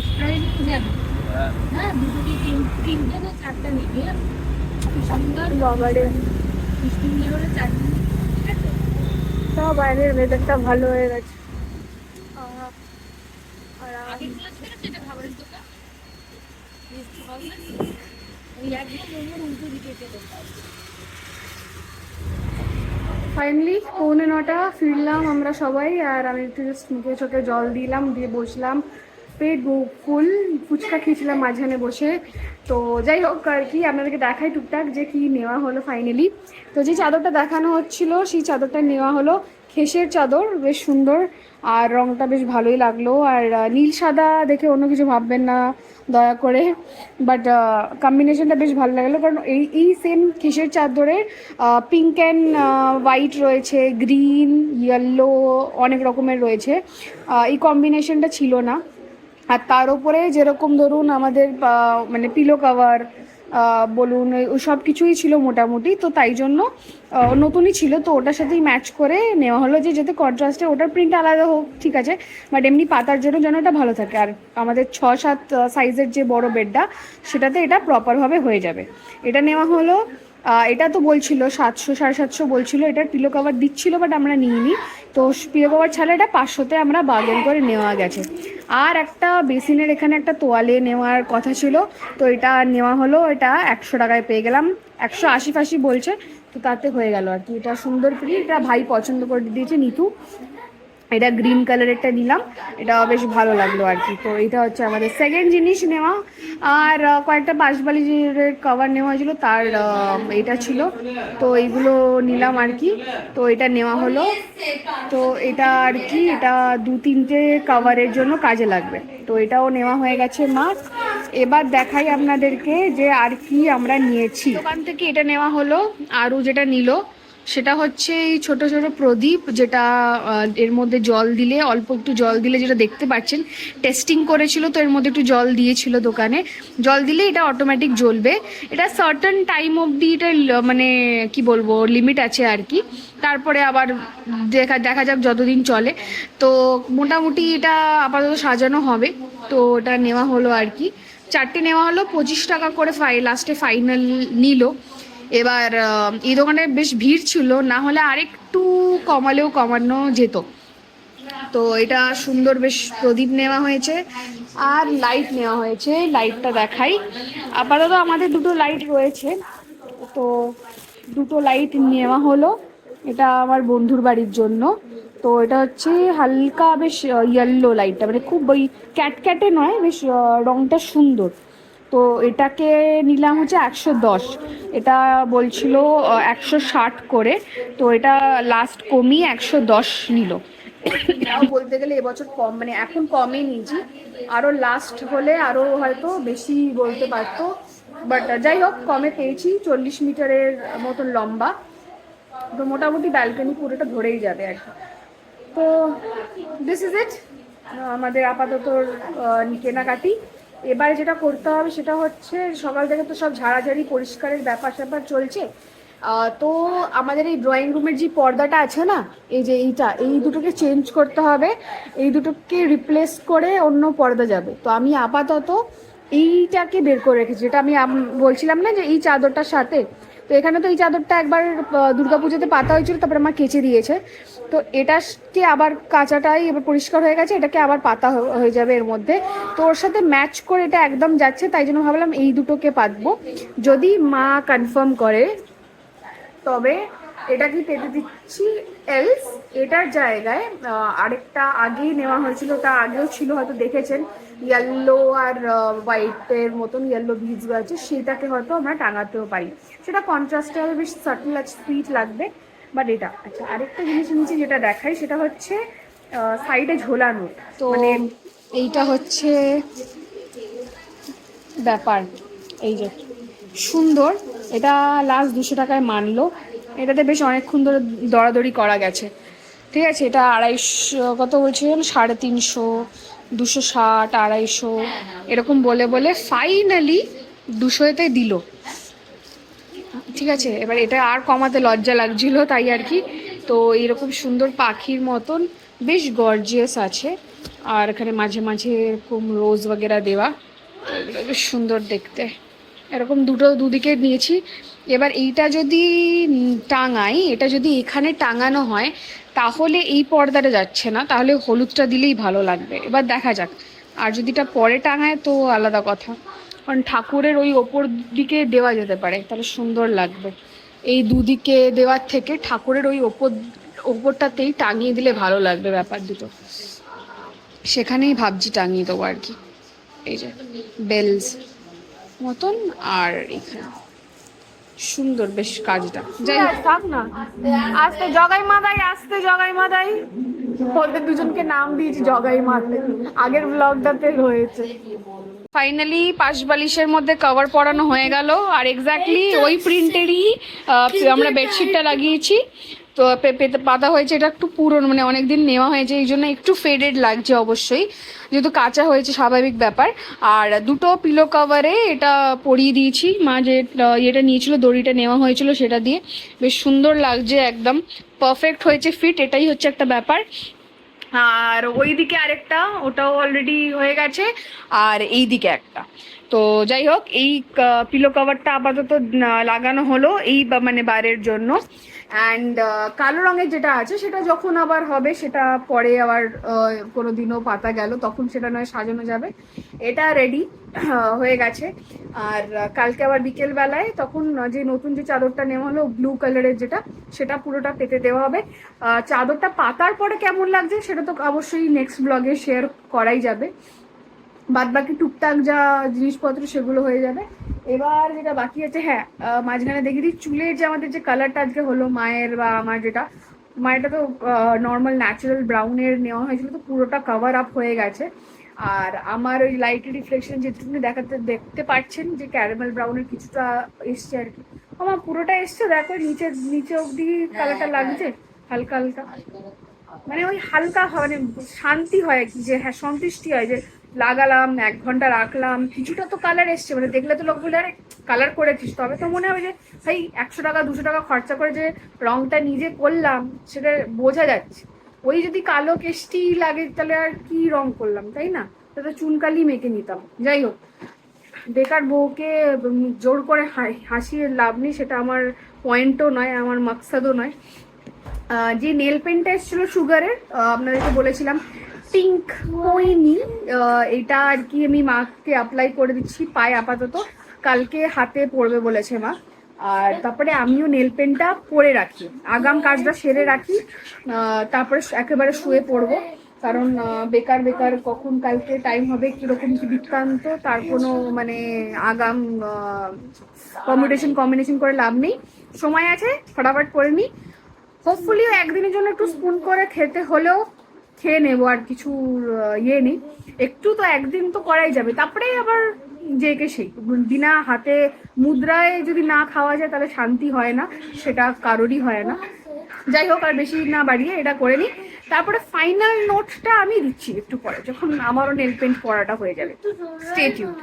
হ্যাঁ দুটো কি তিনটে না চারটে নিবি? সুন্দর বাবারে সুন্দর করে চারটে। সব বাইরের ভেতরটা ভালো হয়ে গেছে। আগে গুলো ছিল যেটা খাবারের দোকান, ওই একদম উল্টো দিকে যেতে। ফাইনালি 9:45 ফিরলাম আমরা সবাই, আর আমি একটু জাস্ট মুখে চোখে জল দিলাম, দিয়ে বসলাম, পেট ফুল, ফুচকা খেয়েছিলাম মাঝখানে বসে। তো যাই হোক আর কি, আপনাদেরকে দেখাই টুকটাক যে কি নেওয়া হলো ফাইনালি। তো যে চাদরটা দেখানো হচ্ছিল সেই চাদরটা নেওয়া হলো, খেসের চাদর, বেশ সুন্দর আর রংটা বেশ ভালোই লাগলো। আর নীল সাদা দেখে অন্য কিছু ভাববেন না দয়া করে, বাট কম্বিনেশনটা বেশ ভালো লাগলো, কারণ এই সেম খেসের চাদরের পিঙ্ক অ্যান্ড হোয়াইট রয়েছে, গ্রিন, ইয়েলো, অনেক রকমের রয়েছে। এই কম্বিনেশনটা ছিল না। আর তার উপরে যেরকম ধরুন আমাদের মানে পিলো কাভার বলুন, ওই সব কিছুই ছিল মোটামুটি, তো তাই জন্য নতুনই ছিল, তো ওটার সাথেই ম্যাচ করে নেওয়া হলো, যে যাতে কন্ট্রাস্টে ওটার প্রিন্ট আলাদা হোক, ঠিক আছে, বাট এমনি পাতার জন্য যেন ওটা ভালো থাকে। আর আমাদের 6-7 সাইজের যে বড় বেডটা, সেটাতে এটা প্রপারভাবে হয়ে যাবে। এটা নেওয়া হলো। এটা তো বলছিল 700 750 বলছিল, এটার পিলো কভার দিচ্ছিল, বাট আমরা নিইনি। তো পিলো কভার ছাড়া এটা 500-তে আমরা বার্গেন করে নেওয়া গেছে। আর একটা বেসিনের এখানে একটা তোয়ালে নেওয়ার কথা ছিল, তো এটা নেওয়া হলো, এটা 100 টাকায় পেয়ে গেলাম। 180 বলছে, তো তাতে হয়ে গেল আর কি। এটা সুন্দর প্রিন্ট, এটা ভাই পছন্দ করে দিয়েছে, নিতু। এটা গ্রিন কালারেরটা নিলাম, এটা বেশ ভালো লাগলো আর কি। তো এটা হচ্ছে আমাদের সেকেন্ড জিনিস নেওয়া। আর কয়েকটা বাঁশবালির কভার নেওয়া হয়েছিল, তার এটা ছিল, তো এইগুলো নিলাম আর কি। তো এটা নেওয়া হলো। তো এটা আর কি, এটা 2-3টে কভারের জন্য কাজে লাগবে, তো এটাও নেওয়া হয়ে গেছে মা। এবার দেখাই আপনাদেরকে যে আর কি আমরা নিয়েছি দোকান থেকে। এটা নেওয়া হলো। আরও যেটা নিল সেটা হচ্ছে এই ছোট ছোট প্রদীপ, যেটা এর মধ্যে জল দিলে, অল্প একটু জল দিলে, যেটা দেখতে পাচ্ছেন টেস্টিং করেছিল, তো এর মধ্যে একটু জল দিয়েছিল দোকানে, জল দিলে এটা অটোমেটিক জ্বলবে। এটা সার্টেন টাইম অবধি এটা মানে কি বলবো লিমিট আছে আর কি, তারপরে আবার দেখা যাক যতদিন চলে। তো মোটামুটি এটা আপাতত সাজানো হবে, তো ওটা নেওয়া হলো আর কি। 4টে নেওয়া হলো, 25 টাকা করে লাস্টে ফাইনাল নিল। এবার এই দোকানে বেশ ভিড় ছিল, না হলে আরেকটু কমালেও কমানো যেত। তো এটা সুন্দর বেশ প্রদীপ নেওয়া হয়েছে, আর লাইট নেওয়া হয়েছে। লাইটটা দেখাই, আপাতত আমাদের 2টো লাইট রয়েছে, তো 2টো লাইট নেওয়া হলো। এটা আমার বন্ধুর বাড়ির জন্য। তো এটা হচ্ছে হালকা বেশ ইয়েলো লাইটটা, মানে খুব ওই ক্যাটক্যাটে নয়, বেশ রংটা সুন্দর। তো এটাকে নিলাম হচ্ছে 110, এটা বলছিল 160 করে, তো এটা লাস্ট কমিয়ে 110 নিল। তাও বলতে গেলে এবছর কম, মানে এখন কমই নিয়েছি, আরও লাস্ট হলে আরও হয়তো বেশি বলতে পারতো, বাট যাই হোক কমে পেয়েছি। 40 মিটারের মতন লম্বা, তো মোটামুটি ব্যালকনি পুরোটা ধরেই যাবে আর কি। তো দিস ইজ ইট আমাদের আপাতত কেনাকাটি। এবারে যেটা করতে হবে সেটা হচ্ছে, সকাল থেকে তো সব ঝাড়াঝাড়ি পরিষ্কারের ব্যাপার স্যাপার চলছে। তো আমাদের এই ড্রয়িং রুমের যে পর্দাটা আছে না, এই যে এই দুটোকে চেঞ্জ করতে হবে, এই দুটোকে রিপ্লেস করে অন্য পর্দা যাবে। তো আমি আপাতত এইটাকে বের করে রেখেছি, যেটা আমি বলছিলাম না যে এই চাদরটার সাথে, তো এখানে তো এই চাদরটা একবার দুর্গাপুজোতে পাতা হয়েছিল, তারপরে মা কেচে দিয়েছে। তো এটাকে আবার কাঁচাটাই এবার পরিষ্কার হয়ে গেছে, এটাকে আবার পাতা হয়ে যাবে এর মধ্যে। তো ওর সাথে ম্যাচ করে এটা একদম যাচ্ছে, তাই জন্য ভাবলাম এই দুটোকে পাতবো। যদি মা কনফার্ম করে তবে এটা কি পেতে দিচ্ছি, এলস এটার জায়গায় আরেকটা আগেই নেওয়া হয়েছিল, তা আগেও ছিল হয়তো দেখেছেন, ইয়েলো আর হোয়াইটের মতন ইয়েলো বিজ আছে, সেটাকে হয়তো আমরা টাঙাতেও পারি। সেটা কন্ট্রাস্টে হবে, বেশ সাটল আছে, সুইট লাগবে। বাট এটা আচ্ছা, আরেকটা জিনিস নিচে যেটা দেখাই সেটা হচ্ছে সাইডে ঝোলানো। তো এইটা হচ্ছে ব্যাপার, এই যে সুন্দর, এটা লাস্ট 200 টাকায় মানলো। এটাতে বেশ অনেকক্ষণ ধরে দরাদরি করা গেছে, ঠিক আছে। এটা 250 কত বলছিলাম, 350, 260, 250 এরকম বলে বলে ফাইনালি 200-তে দিল, ঠিক আছে। এবার এটা আর কমাতে লজ্জা লাগছিল, তাই আর কি। তো এরকম সুন্দর পাখির মতন বেশ গর্জিয়াস আছে, আর এখানে মাঝে মাঝে এরকম রোজ বগেরা দেওয়া, বেশ সুন্দর দেখতে। এরকম দুদিকে নিয়েছি। এবার এইটা যদি টাঙাই, এটা যদি এখানে টাঙানো হয় তাহলে এই পর্দাটা যাচ্ছে না, তাহলে হলুদটা দিলেই ভালো লাগবে। এবার দেখা যাক, আর যদি এটা পরে টাঙায় তো আলাদা কথা, কারণ ঠাকুরের ওই ওপর দিকে দেওয়া যেতে পারে, তাহলে সুন্দর লাগবে। এই দুদিকে দেওয়ার থেকে ঠাকুরের ওই ওপরটাতেই টাঙিয়ে দিলে ভালো লাগবে ব্যাপার দুটো, সেখানেই ভাবছি টাঙিয়ে দেবো আর কি। এই যে বেলস মতন, আর এখানে সুন্দর বেশ কাজটা। যাই হোক, থাক না, আস্তে জগাই মাদাই, আস্তে জগাই মাদাই, ওদের দুজনকে নাম দিয়েছি জগাই মাদাই, আগের ব্লগটাতে রয়েছে। ফাইনালি পাশ বালিশের মধ্যে কভার পরানো হয়ে গেল, আর এক্স্যাক্টলি ওই প্রিন্টেরই আমরা বেডশিটটা লাগিয়েছি। তো পাতা হয়েছে, এটা একটু পুরনো, মানে অনেকদিন নেওয়া হয়েছে, এই জন্য একটু ফেডেড লাগছে অবশ্যই, যেহেতু কাঁচা হয়েছে, স্বাভাবিক ব্যাপার। আর দুটো পিলো কভারে এটা পরিয়ে দিয়েছি, মা যে ইয়েটা নিয়েছিল, দড়িটা নেওয়া হয়েছিল সেটা দিয়ে, বেশ সুন্দর লাগছে, একদম পারফেক্ট হয়েছে ফিট, এটাই হচ্ছে একটা ব্যাপার। আর ওই দিকে আরেকটা, ওটাও অলরেডি হয়ে গেছে, আর এই দিকে একটা। তো যাই হোক, এই পিলো কভারটা আপাতত লাগানো হলো এই মানে বারের জন্য। অ্যান্ড কালো রঙের যেটা আছে সেটা যখন আবার হবে, সেটা পরে আবার কোনো দিনও পাতা গেল তখন সেটা নয় সাজানো যাবে। এটা রেডি হয়ে গেছে। আর কালকে আবার বিকেল বেলায় তখন যে নতুন যে চাদরটা নেওয়া হলো ব্লু কালারের, যেটা সেটা পুরোটা পেতে দেওয়া হবে। চাদরটা পাতার পরে কেমন লাগছে সেটা তো অবশ্যই নেক্সট ব্লগে শেয়ার করাই যাবে। বাদ বাকি টুকটাক যা জিনিসপত্র সেগুলো হয়ে যাবে। এবার যেটা বাকি আছে, হ্যাঁ মাঝখানে দেখে দিই চুলের যে আমাদের যে কালারটা আজকে হলো মায়ের বা আমার, যেটা মায়েরটা তো নর্মাল ন্যাচারাল ব্রাউনের নেওয়া হয়েছিল, তো পুরোটা কভার আপ হয়ে গেছে। আর আমার ওই লাইট রিফ্লেকশন যেটুকুনি দেখতে পাচ্ছেন যে ক্যারামেল ব্রাউনের কিছুটা এসছে আর কি, আমার পুরোটা এসছে, দেখো নিচে অবধি কালারটা লাগছে হালকা হালকা, মানে ওই হালকা মানে শান্তি হয় আর কি, যে হ্যাঁ সন্তুষ্টি হয় যে লাগালাম 1 ঘন্টা রাখলাম, কিছুটা তো কালার এসছে, মানে দেখলে তো লোক বলে আরে কালার করেছিস, তবে তো মনে হবে যে ভাই 100 টাকা 200 টাকা খরচা করে যে রংটা নিজে করলাম সেটা বোঝা যাচ্ছে। ওই যদি কালো কেষ্টি লাগে তাহলে আর কি রং করলাম, তাই না? তাহলে চুনকালি মেখে নিতাম। যাই হোক, বেকার বউকে জোর করে হাসিয়ে লাভ নেই, সেটা আমার পয়েন্টও নয়, আমার মাকসাদও নয়। যে নেল পেনটা এসেছিলো সুগারের, আপনাদেরকে বলেছিলাম পিঙ্ক হয়নি, এটা আর কি আমি মাকে অ্যাপ্লাই করে দিচ্ছি পায়ে আপাতত, কালকে হাতে পড়বে বলেছে মা। আর তারপরে আমিও নেল পেনটা পরে রাখি, আগাম কাজটা সেরে রাখি, তারপরে একেবারে শুয়ে পড়বো, কারণ বেকার কখন কালকে টাইম হবে, কিরকম কি বৃত্তান্ত, তার কোনো মানে আগাম কম্বিনেশন করে লাভ নেই, সময় আছে ফটাফট করে নিই। হোপফুলি একদিনের জন্য একটু স্পুন করে খেতে হলেও খেয়ে নেবো, আর কিছু ইয়ে নেই, একটু তো একদিন তো করাই যাবে, তারপরে আবার যেকে সেই বিনা হাতে মুদ্রায় যদি না খাওয়া যায় তাহলে শান্তি হয় না, সেটা কারোরই হয় না। যাই হোক, আর বেশি না বাড়িয়ে এটা করে নিই, তারপরে ফাইনাল নোটটা আমি দিচ্ছি একটু পরে, যখন আমারও নেল পেন্ট পড়াটা হয়ে যাবে। Stay tuned.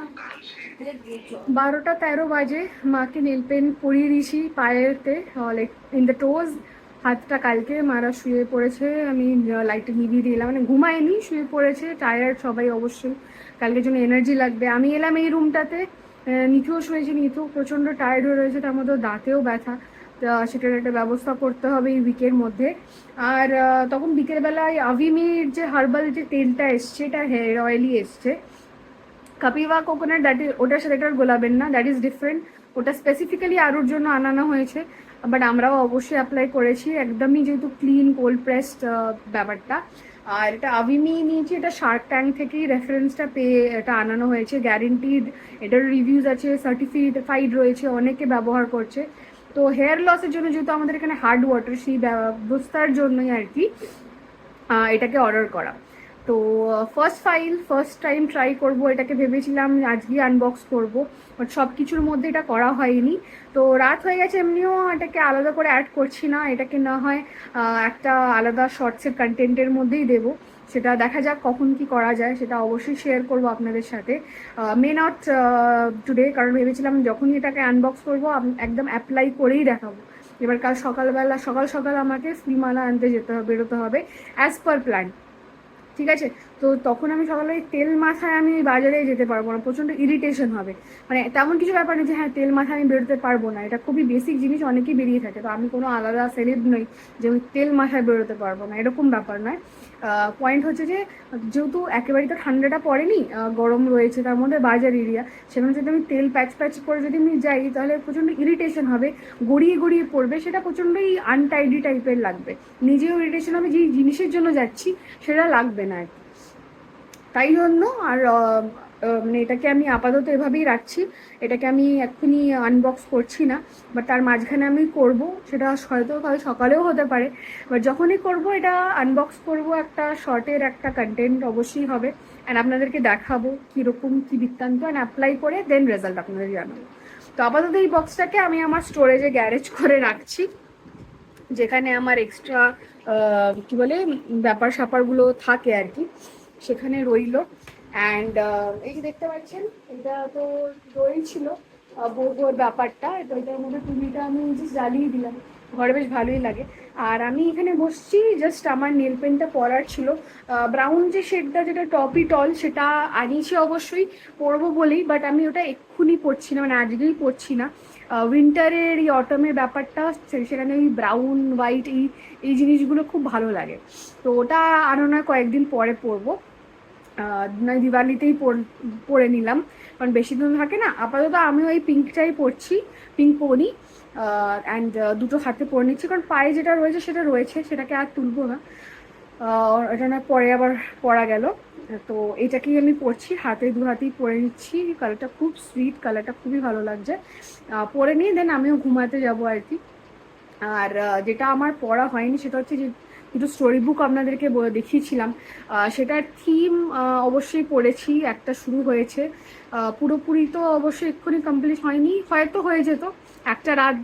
12:13 বাজে, মাকে নেল পেন্ট পরিয়ে দিয়েছি পায়েতে, লাইক ইন দ্য টোজ। হাতটা কালকে মারা শুয়ে পড়েছে, আমি লাইটটা নিভিয়ে দিলাম, মানে ঘুমায়নি, শুয়ে পড়েছে, টায়ার্ড সবাই অবশ্যই, কালকের জন্য এনার্জি লাগবে। আমি এলাম এই রুমটাতে, নিথুও শুয়েছে, নিথু প্রচণ্ড টায়ার্ড হয়ে রয়েছে, তার মধ্যে দাঁতেও ব্যথা। সেটার একটা ব্যবস্থা করতে হবে এই উইকের মধ্যে। আর তখন বিকেলবেলায় আভিমির যে হার্বাল যে তেলটা এসছে, এটা হেয়ার অয়েলই এসছে। কাপিভা কোকোনাট, দ্যাট ইজ, ওটার সাথে এটা গোলাবেন না, দ্যাট ইজ ডিফারেন্ট। ওটা স্পেসিফিক্যালি আরুর জন্য আনানো হয়েছে, বাট আমরাও অবশ্যই অ্যাপ্লাই করেছি, একদমই যেহেতু ক্লিন কোল্ড প্রেসড ব্যাপারটা। আর এটা আভিমি নিয়েছি, এটা শার্ক ট্যাঙ্ক থেকেই রেফারেন্সটা পেয়ে এটা আনানো হয়েছে, গ্যারেন্টিড, এটার রিভিউজ আছে, সার্টিফাইড রয়েছে, অনেকে ব্যবহার করছে। তো হেয়ার লসের জন্য যেহেতু আমাদের এখানে হার্ড ওয়াটার, সেই ব্যবস্থার জন্যই আর কি এটাকে অর্ডার করা। তো ফার্স্ট টাইম ট্রাই করব এটাকে, ভেবেছিলাম আজকে আনবক্স করব, বাট সব কিছুর মধ্যে এটা করা হয়নি। তো রাত হয়ে গেছে, এমনিও এটাকে আলাদা করে অ্যাড করছি না, এটাকে না হয় একটা আলাদা শর্টসের কন্টেন্টের মধ্যেই দেবো, সেটা দেখা যাক কখন কি করা যায়, সেটা অবশ্যই শেয়ার করব আপনাদের সাথে। মে নট টুডে, কারণ ভেবেছিলাম যখনই এটাকে আনবক্স করবো একদম অ্যাপ্লাই করেই দেখাবো। এবার কাল সকালবেলা সকাল আমাকে ফুলমালা আনতে বেরোতে হবে অ্যাজ পার প্ল্যান, ঠিক আছে? তো তখন আমি সকালে তেল মাথায় আমি বাজারে যেতে পারবো না, প্রচণ্ড ইরিটেশন হবে। মানে তেমন কিছু ব্যাপার নেই যে হ্যাঁ তেল মাথায় আমি বেরোতে পারবো না, এটা খুবই বেসিক জিনিস, অনেকেই বেরিয়ে থাকে। তো আমি কোনো আলাদা সেলেব নই যে আমি তেল মাথায় বেরোতে পারবো না, এরকম ব্যাপার নয়। পয়েন্ট হচ্ছে যে যেহেতু একেবারেই তো ঠান্ডাটা পড়েনি, গরম রয়েছে, তার মধ্যে বাজার এরিয়া, সেখানে যদি আমি তেল প্যাচ করে যদি আমি যাই, তাহলে প্রচণ্ড ইরিটেশন হবে, গড়িয়ে পড়বে, সেটা প্রচণ্ডই আনটাইডি টাইপের লাগবে, নিজেও ইরিটেশন হবে, যে জিনিসের জন্য যাচ্ছি সেটা লাগবে না আর কি। তাই জন্য আর মানে এটাকে আমি আপাতত এভাবেই রাখছি, এটাকে আমি এক্ষুনি আনবক্স করছি না, বাট তার মাঝখানে আমি করব, সেটা হয়তো কাল সকালেও হতে পারে। বাট যখনই করব এটা আনবক্স করব, একটা শর্টের একটা কন্টেন্ট অবশ্যই হবে, অ্যান্ড আপনাদেরকে দেখাবো কীরকম কী বৃত্তান্ত, অ্যান্ড অ্যাপ্লাই করে দেন রেজাল্ট আপনাদের জানাবো। তো আপাতত এই বক্সটাকে আমি আমার স্টোরেজে গ্যারেজ করে রাখছি, যেখানে আমার এক্সট্রা কী বলে ব্যাপার স্যাপারগুলো থাকে আর কি, সেখানে রইল। অ্যান্ড এই যে দেখতে পাচ্ছেন, এটা তো রয়েছিল বোর ব্যাপারটা, তো এটার মধ্যে টুমিটা আমি জাস্ট জ্বালিয়ে দিলাম, ঘরে বেশ ভালোই লাগে। আর আমি এখানে বসছি, জাস্ট আমার নেল পেনটা পরার ছিল, ব্রাউন যে শেডটা, যেটা টপি টল, সেটা আনিয়েছি অবশ্যই পরবো বলেই, বাট আমি ওটা এক্ষুনি পরছি না, মানে আজকেই পরছি না। উইন্টারের এই অটমের ব্যাপারটা, সেখানে ওই ব্রাউন হোয়াইট এই জিনিসগুলো খুব ভালো লাগে, তো ওটা আরও নয় কয়েকদিন পরে পরবো, নয় দিওয়ালিতেই পরে নিলাম, কারণ বেশি দিন থাকে না। আপাতত আমি ওই পিঙ্কটাই পরছি, পিঙ্ক পরি, অ্যান্ড দুটো হাতে পরে নিচ্ছি, কারণ পায়ে যেটা রয়েছে সেটা রয়েছে, সেটাকে আর তুলবো না, এটা না পরে আবার পরা গেল। তো এটাকেই আমি পরছি, দু হাতেই পরে নিচ্ছি, কালারটা খুব সুইট, কালারটা খুবই ভালো লাগছে, পরে নিয়ে দেন আমিও ঘুমাতে যাবো আর কি। আর যেটা আমার পড়া হয়নি সেটা হচ্ছে যে দুটো স্টোরি বুক আপনাদেরকে দেখিয়েছিলাম, সেটার থিম অবশ্যই পড়েছি, একটা শুরু হয়েছে, পুরোপুরি তো অবশ্যই এক্ষুনি কমপ্লিট হয়নি, হয়তো হয়ে যেত, একটা রাত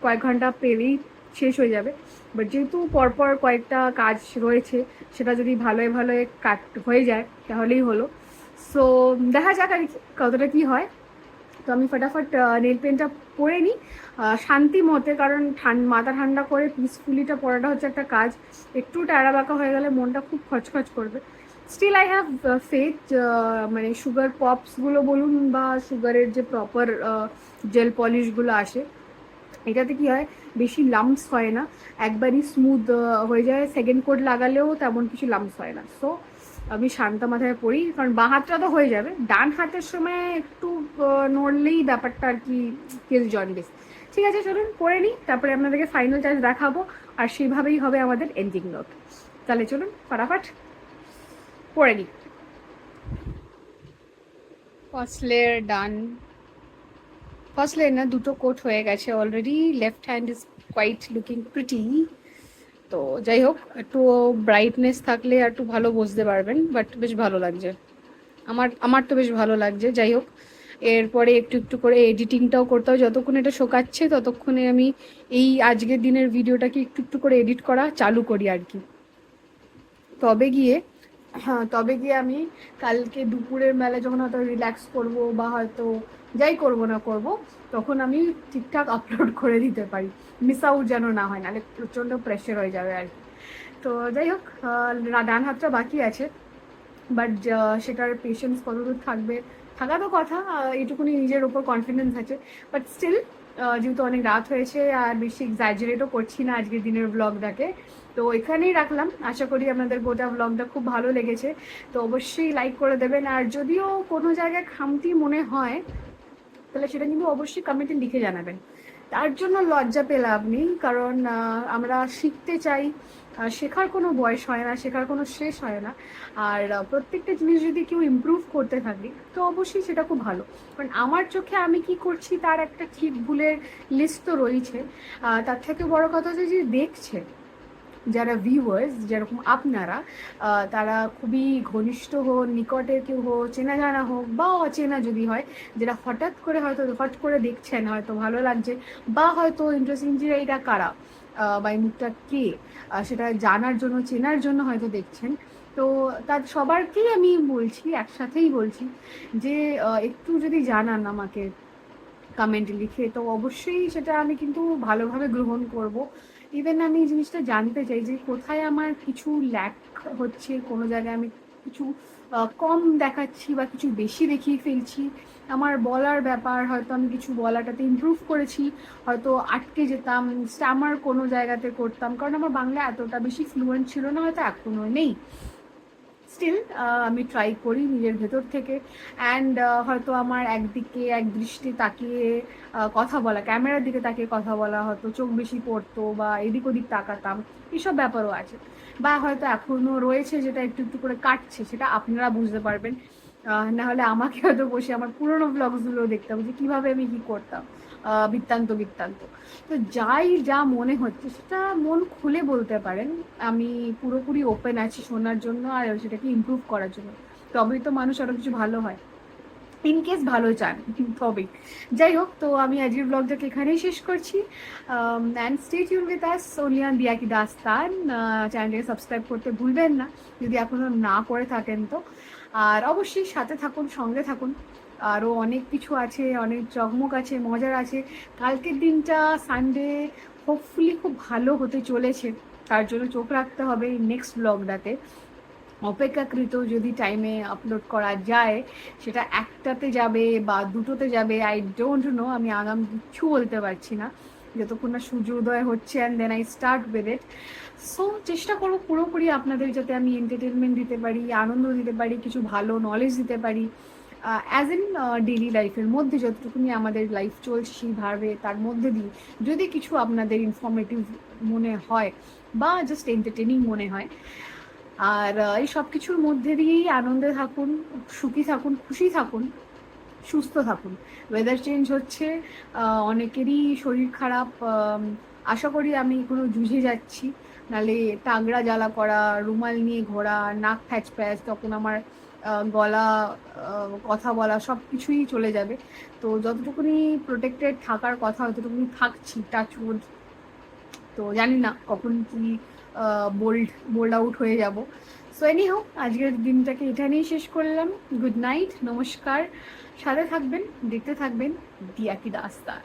কয়েক ঘন্টা পেলেই শেষ হয়ে যাবে, বাট যেহেতু পরপর কয়েকটা কাজ রয়েছে, সেটা যদি ভালোই হয়ে যায় তাহলেই হলো। সো দেখা যাক আর কতটা কী হয়। তো আমি ফটাফট নেল পেনটা পরে নিই শান্তি মতে, কারণ মাথা ঠান্ডা করে পিসফুলিটা পড়াটা হচ্ছে একটা কাজ, একটু ট্যাড়া বাঁকা হয়ে গেলে মনটা খুব খচখচ করবে। স্টিল আই হ্যাভ ফেথ, মানে সুগার পপসগুলো বলুন বা সুগারের যে প্রপার জেল পলিশগুলো আসে, এটাতে কি হয়, বেশি লাম্পস হয় না, একবারই স্মুথ হয়ে যায়, সেকেন্ড কোট লাগালেও তেমন কিছু লাম্পস হয় না। সো আমি শান্ত মাথায় পড়ি, কারণ বাঁ হাতটা তো হয়ে যাবে, ডান হাতের সময় একটু নড়লেই ব্যাপারটা আর কি কেস জন্ডিস। ঠিক আছে, চলুন পড়ে নিই, তারপরে আপনাদেরকে ফাইনাল চার্জ দেখাবো, আর সেভাবেই হবে আমাদের এন্ডিং নোট। তাহলে চলুন ফটাফট পড়ে নিই। First layer done, first layer না, দুটো কোট হয়ে গেছে already, left hand is quite looking pretty. তো যাই হোক, একটু ব্রাইটনেস থাকলে একটু ভালো বুঝতে পারবেন, বাট বেশ ভালো লাগছে, আমার তো বেশ ভালো লাগছে। যাই হোক, এরপরে একটু করে এডিটিংটাও করতে হবে, যতক্ষণ এটা শোকাচ্ছে ততক্ষণে আমি এই আজকের দিনের ভিডিওটাকে একটু করে এডিট করা চালু করি আর কি। তবে গিয়ে আমি কালকে দুপুরের বেলা যখন হয়তো রিল্যাক্স করবো, বা হয়তো যাই করবো না করবো, তখন আমি ঠিকঠাক আপলোড করে দিতে পারি, মিস আউট যেন না হয়, নাহলে প্রচণ্ড প্রেশার হয়ে যাবে আর কি। তো যাই হোক, ডান হাতটা বাকি আছে, বাট সেটার পেশেন্স কতদূর থাকবে থাকা তো কথা, এইটুকুনি নিজের ওপর কনফিডেন্স আছে, বাট স্টিল যেহেতু অনেক রাত হয়েছে আর বেশি এক্সাজারেটও করছি না আজকের দিনের ব্লগটাকে, তো এখানেই রাখলাম। আশা করি আপনাদের গোটা ব্লগটা খুব ভালো লেগেছে, তো অবশ্যই লাইক করে দেবেন। আর যদিও কোনো জায়গায় খামতি মনে হয় তাহলে সেটা কিন্তু অবশ্যই কমেন্টে লিখে জানাবেন। তার জন্য লজ্জা পেয়ে লাভ নেই, কারণ আমরা শিখতে চাই, শেখার কোনো বয়স হয় না, শেখার কোনো শেষ হয় না। আর প্রত্যেকটা জিনিস যদি কেউ ইমপ্রুভ করতে থাকি তো অবশ্যই সেটা খুব ভালো। কারণ আমার চোখে আমি কি করছি তার একটা ঠিক ভুলের লিস্ট তো রয়েছে। তার থেকে বড় কথা হচ্ছে যে দেখছে যারা ভিউয়ার্স, যেরকম আপনারা, তারা খুবই ঘনিষ্ঠ হোক, নিকটের কেউ হোক, চেনা জানা হোক বা অচেনা যদি হয়, যেটা হঠাৎ করে হয়তো হট করে দেখছেন, হয়তো ভালো লাগছে বা হয়তো ইন্টারেস্টিং যে এটা কারা বা এই মুখটা কে, সেটা জানার জন্য, চেনার জন্য হয়তো দেখছেন। তো তার সবারকেই আমি বলছি, একসাথেই বলছি যে একটু যদি জানান আমাকে কমেন্ট লিখে, তো অবশ্যই সেটা আমি কিন্তু ভালোভাবে গ্রহণ করব। ইভেন আমি এই জিনিসটা জানতে চাই যে কোথায় আমার কিছু ল্যাক হচ্ছে, কোনো জায়গায় আমি কিছু কম দেখাচ্ছি বা কিছু বেশি দেখিয়ে ফেলছি। আমার বলার ব্যাপার, হয়তো আমি কিছু বলাটাতে ইমপ্রুভ করেছি, হয়তো আটকে যেতাম, স্ট্যামার কোনো জায়গাতে করতাম, কারণ আমার বাংলা এতটা বেশি ফ্লুয়েন্ট ছিল না, হয়তো এখনও নেই। স্টিল আমি ট্রাই করি নিজের ভেতর থেকে। অ্যান্ড হয়তো আমার একদিকে এক দৃষ্টি তাকিয়ে কথা বলা, ক্যামেরার দিকে তাকিয়ে কথা বলা, হয়তো চোখ বেশি পড়তো বা এদিক ওদিক তাকাতাম, এসব ব্যাপারও আছে। বা হয়তো এখনও রয়েছে, যেটা একটু একটু করে কাটছে, সেটা আপনারা বুঝতে পারবেন। নাহলে আমাকে হয়তো বসে আমার পুরোনো ব্লগসগুলো দেখতে হবে যে কীভাবে আমি কী করতাম, বৃত্তান্ত বৃত্তান্ত। তো যা মনে হচ্ছে সেটা মন খুলে বলতে পারেন, আমি পুরোপুরি ওপেন আছি শোনার জন্য আর সেটাকে ইমপ্রুভ করার জন্য। তবেই তো মানুষ আরও কিছু ভালো হয়, ইন কেস ভালো চান তবেই। যাই হোক, তো আমি আজকের ব্লগটাকে এখানেই শেষ করছি। And stay tune with us only on দিয়া কি দাস্তান। চ্যানেলটাকে সাবস্ক্রাইব করতে ভুলবেন না যদি এখনও না করে থাকেন তো। আর অবশ্যই সাথে থাকুন, সঙ্গে থাকুন, আরও অনেক কিছু আছে, অনেক চকমক আছে, মজার আছে। কালকের দিনটা সানডে হোপফুলি খুব ভালো হতে চলেছে, তার জন্য চোখ রাখতে হবে নেক্সট ব্লগটাতে। অপেক্ষাকৃত যদি টাইমে আপলোড করা যায়, সেটা একটাতে যাবে বা দুটোতে যাবে, আই ডোন্ট নো, আমি আগাম কিচ্ছু বলতে পারছি না যতক্ষণ না সূর্য উদয় হচ্ছে and then I start with it. So চেষ্টা করবো পুরোপুরি আপনাদের যাতে আমি এন্টারটেনমেন্ট দিতে পারি, আনন্দ দিতে পারি, কিছু ভালো নলেজ দিতে পারি, অ্যাজ ইন ডেইলি লাইফের মধ্যে যতটুকুনি আমাদের লাইফ চলছে সেইভাবে, তার মধ্যে দিয়ে যদি কিছু আপনাদের ইনফরমেটিভ মনে হয় বা জাস্ট এন্টারটেনিং মনে হয়। আর এই সব কিছুর মধ্যে দিয়েই আনন্দে থাকুন, সুখী থাকুন, খুশি থাকুন, সুস্থ থাকুন। ওয়েদার চেঞ্জ হচ্ছে, অনেকেরই শরীর খারাপ, আশা করি আমি কোনো জুঝে যাচ্ছি, নালে টাংরা জ্বালা করা, রুমাল নিয়ে ঘোরা, নাক ফ্যাচ প্যাচ, তখন আমার গলা, কথা বলা সব কিছুই চলে যাবে। তো যতটুকুনি প্রোটেক্টেড থাকার কথা ততটুকুনি থাকছি, টাচউড। তো জানি না কখন কি বোল্ড আউট হয়ে যাব। সো এনিহাউ, আজকের দিনটাকে এখানেই শেষ করলাম। গুড নাইট, নমস্কার, সাথে থাকবেন, দেখতে থাকবেন দিয়া কি দাস্তান।